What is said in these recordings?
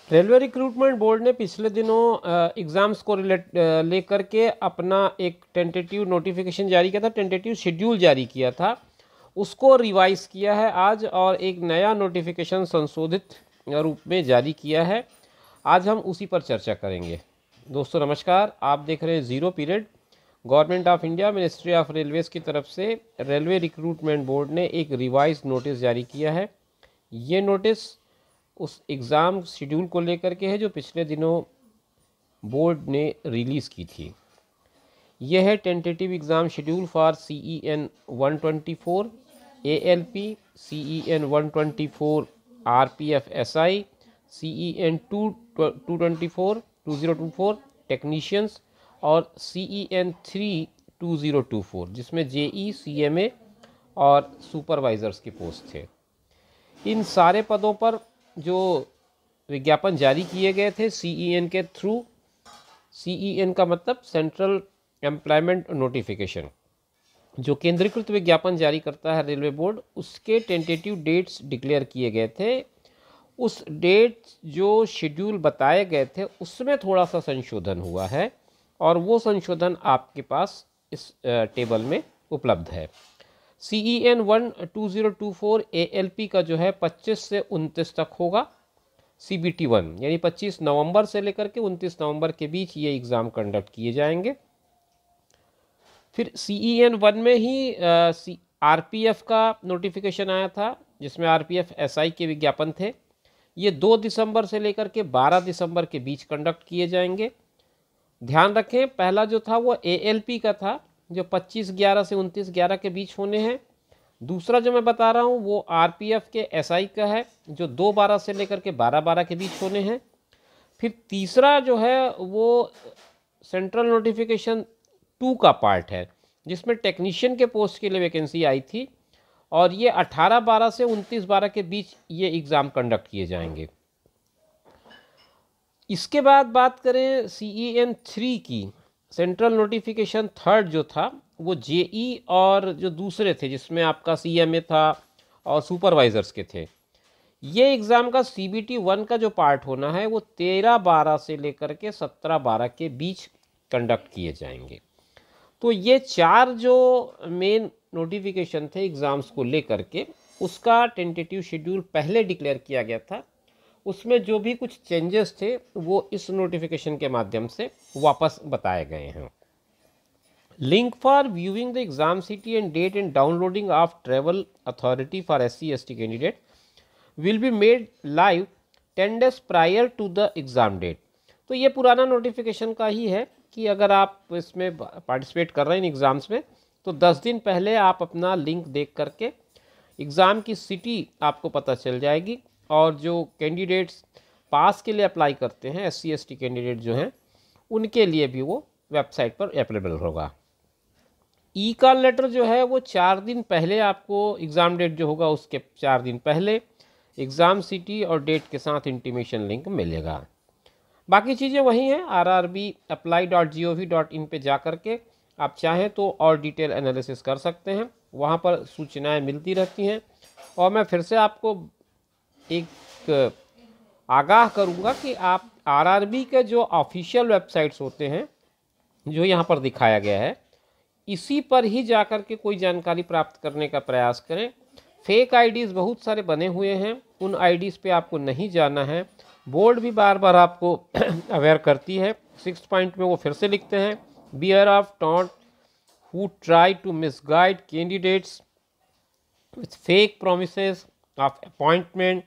Railway recruitment board ने पिछले दिनों एग्ज़ाम्स को लेकर के अपना एक टेंटेटिव नोटिफिकेशन जारी किया था, टेंटेटिव शेड्यूल जारी किया था, उसको रिवाइज़ किया है आज और एक नया नोटिफिकेशन संशोधित रूप में जारी किया है। आज हम उसी पर चर्चा करेंगे। दोस्तों नमस्कार, आप देख रहे हैं zero period. Government of India ministry of Railways की तरफ से रेलवे रिक्रूटमेंट बोर्ड ने एक रिवाइज नोटिस जारी किया है। ये नोटिस उस एग्ज़ाम शेड्यूल को लेकर के है जो पिछले दिनों बोर्ड ने रिलीज़ की थी। यह है tentative exam schedule for CEN 124, ALP, CEN 124, RPF SI, CEN 224 2024 technicians और CEN 3 2024 जिसमें JE, CMA और सुपरवाइज़र्स के पोस्ट थे। इन सारे पदों पर जो विज्ञापन जारी किए गए थे CEN के थ्रू, CEN का मतलब सेंट्रल एम्प्लॉयमेंट नोटिफिकेशन, जो केंद्रीकृत विज्ञापन जारी करता है रेलवे बोर्ड, उसके टेंटेटिव डेट्स डिक्लेयर किए गए थे। उस डेट जो शेड्यूल बताए गए थे उसमें थोड़ा सा संशोधन हुआ है और वो संशोधन आपके पास इस टेबल में उपलब्ध है। CEN 1 2024 ALP का जो है 25 से 29 तक होगा। CBT 1 यानी 25 नवंबर से लेकर के 29 नवंबर के बीच ये एग्ज़ाम कंडक्ट किए जाएंगे। फिर CEN 1 में ही RPF का नोटिफिकेशन आया था जिसमें RPF SI के विज्ञापन थे। ये 2 दिसंबर से लेकर के 12 दिसंबर के बीच कंडक्ट किए जाएंगे। ध्यान रखें, पहला जो था वो ALP का था जो 25/11 से 29/11 के बीच होने हैं। दूसरा जो मैं बता रहा हूँ वो RPF के SI का है जो 2/12 से लेकर के 12/12 के बीच होने हैं। फिर तीसरा जो है वो सेंट्रल नोटिफिकेशन 2 का पार्ट है जिसमें टेक्नीशियन के पोस्ट के लिए वैकेंसी आई थी और ये 18/12 से 29/12 के बीच ये एग्ज़ाम कंडक्ट किए जाएंगे। इसके बाद बात करें CEN 3 की, सेंट्रल नोटिफिकेशन 3 जो था वो JE और जो दूसरे थे जिसमें आपका CMA था और सुपरवाइज़र्स के थे। ये एग्ज़ाम का CBT 1 का जो पार्ट होना है वो 13/12 से लेकर के 17/12 के बीच कंडक्ट किए जाएंगे। तो ये 4 जो मेन नोटिफिकेशन थे एग्ज़ाम्स को लेकर के, उसका टेंटेटिव शेड्यूल पहले डिक्लेयर किया गया था। उसमें जो भी कुछ चेंजेस थे वो इस नोटिफिकेशन के माध्यम से वापस बताए गए हैं। Link for viewing the exam city and date and downloading of travel authority for SC/ST candidate will be made live 10 days prior to the exam date. तो ये पुराना नोटिफिकेशन का ही है कि अगर आप इसमें पार्टिसिपेट कर रहे हैं इन एग्ज़ाम्स में तो 10 दिन पहले आप अपना लिंक देख करके एग्ज़ाम की सिटी आपको पता चल जाएगी और जो कैंडिडेट्स पास के लिए अप्लाई करते हैं SC/ST कैंडिडेट जो हैं उनके लिए भी वो वेबसाइट पर अवेलेबल होगा। E-कॉल लेटर जो है वो 4 दिन पहले आपको एग्ज़ाम डेट जो होगा उसके 4 दिन पहले एग्ज़ाम सिटी और डेट के साथ इंटीमेशन लिंक मिलेगा। बाकी चीज़ें वही हैं, rrbapply.gov.in पे जा कर के आप चाहें तो और डिटेल एनालिसिस कर सकते हैं, वहाँ पर सूचनाएं मिलती रहती हैं। और मैं फिर से आपको एक आगाह करूँगा कि आप RRB के जो ऑफिशियल वेबसाइट्स होते हैं जो यहाँ पर दिखाया गया है इसी पर ही जाकर के कोई जानकारी प्राप्त करने का प्रयास करें। फेक आईडीज़ बहुत सारे बने हुए हैं, उन आईडीज़ पे आपको नहीं जाना है। बोर्ड भी बार बार आपको अवेयर करती है। 6th पॉइंट में वो फिर से लिखते हैं, बियर ऑफ टॉन्ट who try to misguide candidates with fake promises of appointment,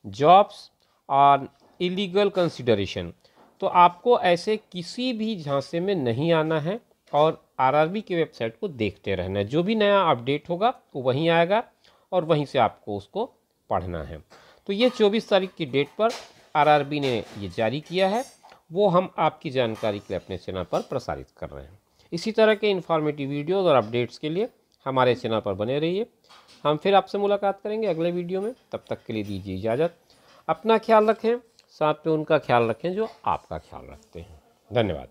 jobs और इलीगल कंसिडरेशन। तो आपको ऐसे किसी भी झांसे में नहीं आना है और RRB की वेबसाइट को देखते रहना है। जो भी नया अपडेट होगा वो वहीं आएगा और वहीं से आपको उसको पढ़ना है। तो ये 24 तारीख की डेट पर RRB ने ये जारी किया है, वो हम आपकी जानकारी के लिए अपने चैनल पर प्रसारित कर रहे हैं। इसी तरह के इन्फॉर्मेटिव वीडियोज़ और अपडेट्स के लिए हमारे चैनल पर बने रहिए। हम फिर आपसे मुलाकात करेंगे अगले वीडियो में, तब तक के लिए दीजिए इजाज़त। अपना ख्याल रखें, साथ में उनका ख्याल रखें जो आपका ख्याल रखते हैं। धन्यवाद।